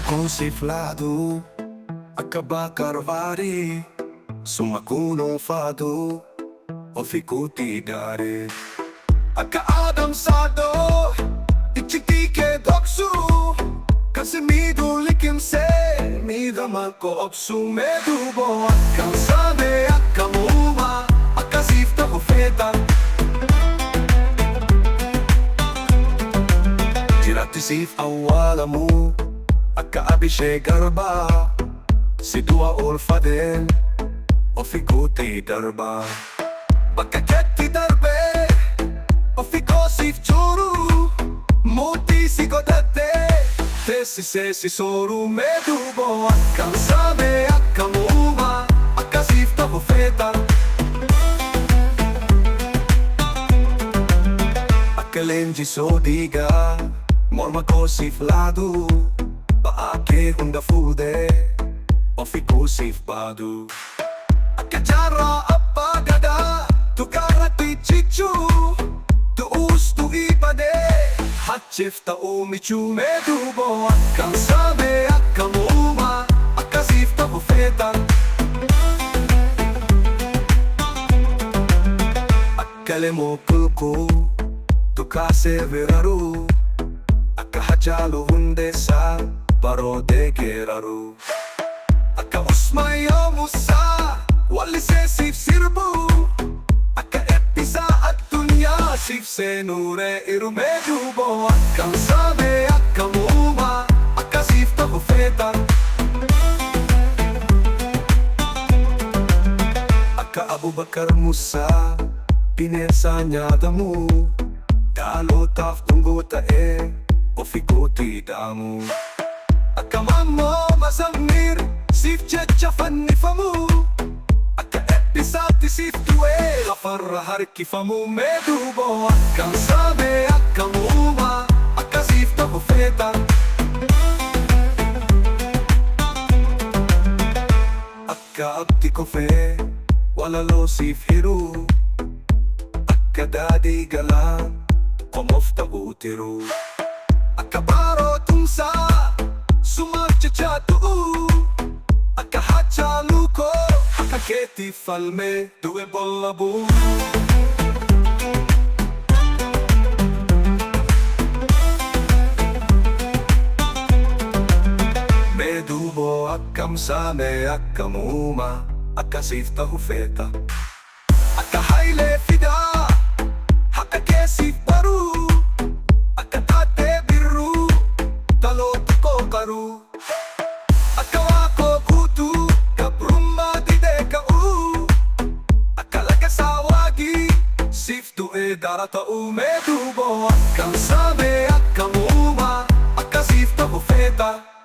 Consiflado, akabakarvari, sumakunong fado, o fikuti dare. Akaadam sado, ichitike doksu, kasimidu likimse, midaman ko opsu medubo. Akkam sabe, akkam uma, akasifta ko feeta. Tiratisif awalamu, Akka-abishe garba, si dua ulfaden, o fikuti darba. Pagkaketti darbe, o fikosif churu, muti si godate, te si soru medubo. Akkam sabe, akkam uma, akkasif tabo feeta. Akkalenji sodiga, morma kosif ladu, Paake hunda fude, o fikusif badu. Akajara apagada, tu karati chichu, tu ustu ipade, hachifta umichu medubo. Akkam sabe, akkam uma, akkasifta ko feeta. Akkalemo kulku, tu kaseveraru, akkahachalo hundesa, parode keraru. Akka usmayo musa, wali se sif sirbu. Akka episa at dunya, sif se nure irume dubo. Akkam sabe, akkam uma, akka sif tabo feeta. Akka Abu Bakar Musa, pinensa nyadamu. Dalo taf tunggu tae, o fikuti damu. Akkamammo masamir, sif jecha fannifamu. Akka episati sif tue, lafarra harkifamu medubo. Akkam sabe, akkam uma, akka sif tabo feeta. Akka abdi kofe, wala lo sif hiru. Akka dadi galang, komofta utiru. Akka baro tumsa, sumarchachatu, akahachaluko, akaketi falme, due bollabu. Medubo, akkam same, akkam uma, akkasifta feeta. Akahayle fida, hakakesif baru, akatate biru, taloto ko karu. Akawako kutu, kabrumma dide u. Akalaga sawagi, siftu darata medubo. Akkam sabe, akkam uma, akkasifta ko feeta.